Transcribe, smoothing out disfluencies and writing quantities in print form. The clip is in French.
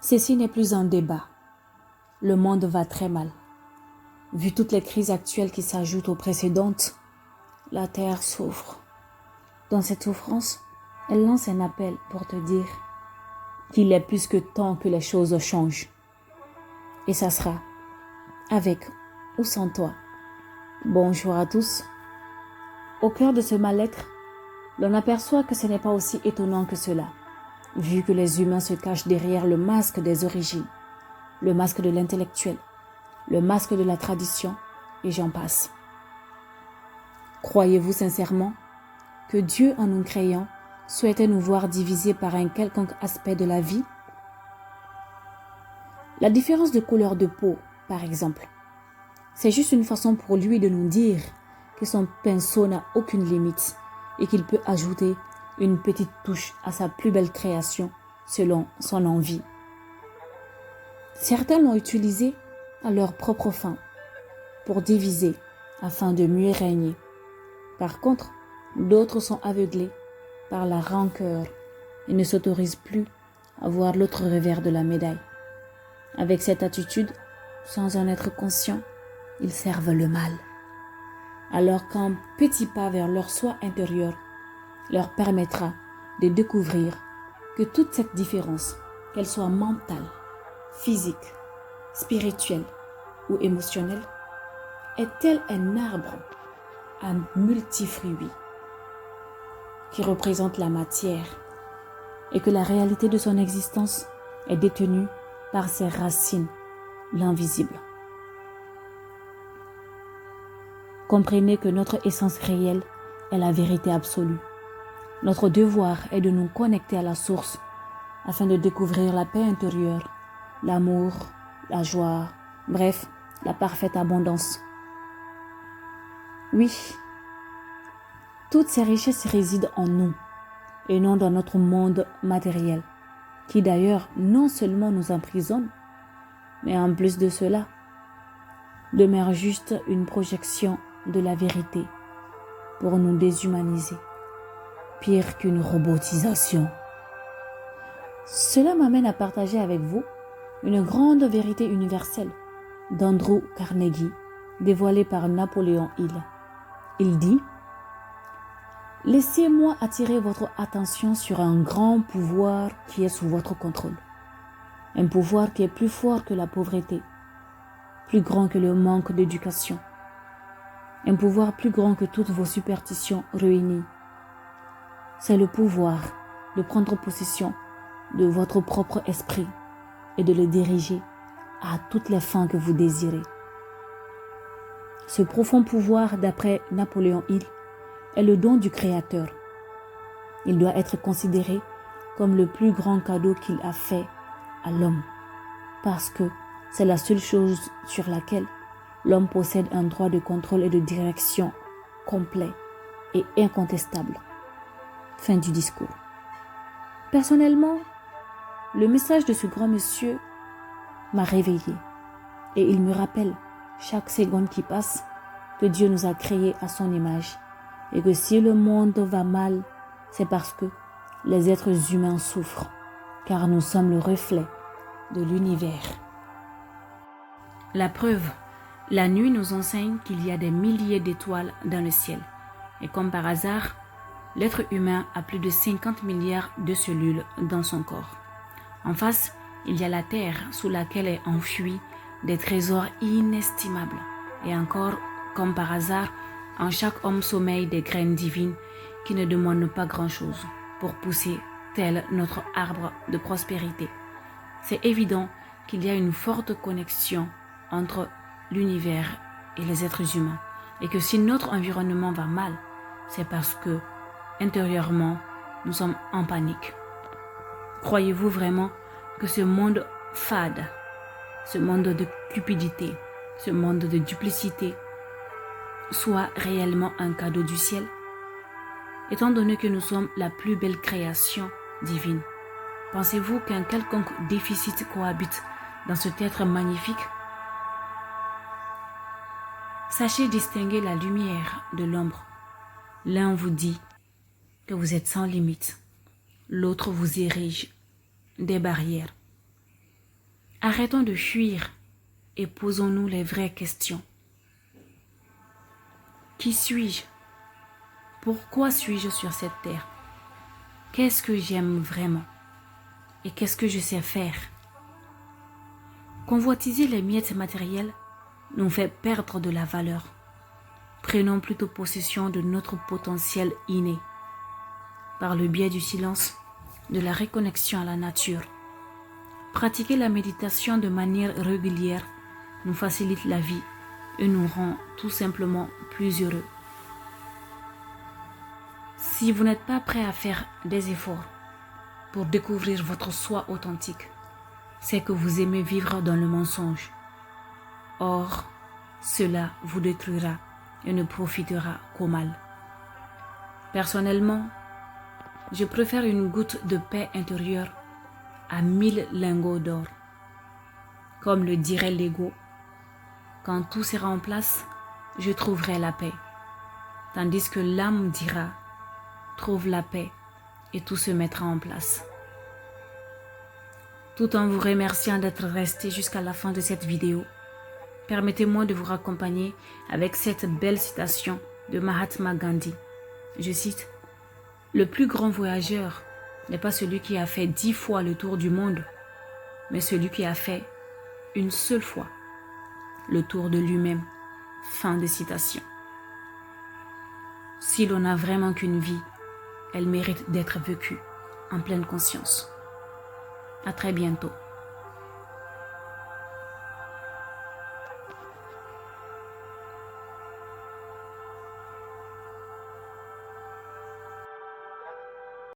Ceci n'est plus un débat. Le monde va très mal. Vu toutes les crises actuelles qui s'ajoutent aux précédentes, la Terre souffre. Dans cette souffrance, elle lance un appel pour te dire qu'il est plus que temps que les choses changent. Et ça sera avec ou sans toi. Bonjour à tous. Au cœur de ce mal-être, l'on aperçoit que ce n'est pas aussi étonnant que cela, vu que les humains se cachent derrière le masque des origines, le masque de l'intellectuel, le masque de la tradition, et j'en passe. Croyez-vous sincèrement que Dieu, en nous créant, souhaitait nous voir divisés par un quelconque aspect de la vie? La différence de couleur de peau, par exemple, c'est juste une façon pour lui de nous dire que son pinceau n'a aucune limite et qu'il peut ajouter une petite touche à sa plus belle création selon son envie. Certains l'ont utilisé à leur propre fin, pour diviser afin de mieux régner. Par contre, d'autres sont aveuglés par la rancœur et ne s'autorisent plus à voir l'autre revers de la médaille. Avec cette attitude, sans en être conscients, ils servent le mal. Alors qu'un petit pas vers leur soi intérieur leur permettra de découvrir que toute cette différence, qu'elle soit mentale, physique, spirituelle ou émotionnelle, est tel un arbre à multifruits qui représente la matière et que la réalité de son existence est détenue par ses racines, l'invisible. Comprenez que notre essence réelle est la vérité absolue. Notre devoir est de nous connecter à la source afin de découvrir la paix intérieure, l'amour, la joie, bref, la parfaite abondance. Oui, toutes ces richesses résident en nous et non dans notre monde matériel, qui d'ailleurs non seulement nous emprisonne, mais en plus de cela, demeure juste une projection de la vérité pour nous déshumaniser, pire qu'une robotisation. Cela m'amène à partager avec vous une grande vérité universelle d'Andrew Carnegie, dévoilée par Napoléon Hill. Il dit « Laissez-moi attirer votre attention sur un grand pouvoir qui est sous votre contrôle. Un pouvoir qui est plus fort que la pauvreté, plus grand que le manque d'éducation. Un pouvoir plus grand que toutes vos superstitions réunies. C'est le pouvoir de prendre possession de votre propre esprit et de le diriger à toutes les fins que vous désirez. Ce profond pouvoir, d'après Napoléon Hill, est le don du Créateur. Il doit être considéré comme le plus grand cadeau qu'il a fait à l'homme, parce que c'est la seule chose sur laquelle l'homme possède un droit de contrôle et de direction complet et incontestable. Fin du discours. Personnellement, le message de ce grand monsieur m'a réveillée et il me rappelle chaque seconde qui passe que Dieu nous a créés à son image et que si le monde va mal, c'est parce que les êtres humains souffrent, car nous sommes le reflet de l'univers. La preuve, la nuit nous enseigne qu'il y a des milliers d'étoiles dans le ciel. Et comme par hasard, l'être humain a plus de 50 milliards de cellules dans son corps. En face, il y a la terre sous laquelle est enfoui des trésors inestimables. Et encore, comme par hasard, en chaque homme sommeillent des graines divines qui ne demandent pas grand-chose pour pousser tel notre arbre de prospérité. C'est évident qu'il y a une forte connexion entre l'univers et les êtres humains et que si notre environnement va mal, c'est parce que intérieurement, nous sommes en panique. Croyez-vous vraiment que ce monde fade, ce monde de cupidité, ce monde de duplicité soit réellement un cadeau du ciel? Étant donné que nous sommes la plus belle création divine, pensez-vous qu'un quelconque déficit cohabite dans cet être magnifique? Sachez distinguer la lumière de l'ombre. L'un vous dit que vous êtes sans limite, l'autre vous érige des barrières. Arrêtons de fuir et posons-nous les vraies questions. Qui suis-je? Pourquoi suis-je sur cette terre? Qu'est-ce que j'aime vraiment? Et qu'est-ce que je sais faire? Convoitiser les miettes matérielles nous fait perdre de la valeur. Prenons plutôt possession de notre potentiel inné, par le biais du silence, de la reconnexion à la nature. Pratiquer la méditation de manière régulière nous facilite la vie et nous rend tout simplement plus heureux. Si vous n'êtes pas prêt à faire des efforts pour découvrir votre soi authentique, c'est que vous aimez vivre dans le mensonge. Or, cela vous détruira et ne profitera qu'au mal. Personnellement, je préfère une goutte de paix intérieure à 1000 lingots d'or. Comme le dirait l'ego, quand tout sera en place, je trouverai la paix. Tandis que l'âme dira, trouve la paix et tout se mettra en place. Tout en vous remerciant d'être resté jusqu'à la fin de cette vidéo, permettez-moi de vous raccompagner avec cette belle citation de Mahatma Gandhi. Je cite, « Le plus grand voyageur n'est pas celui qui a fait 10 fois le tour du monde, mais celui qui a fait une seule fois le tour de lui-même. » Fin de citation. Si l'on n'a vraiment qu'une vie, elle mérite d'être vécue en pleine conscience. À très bientôt.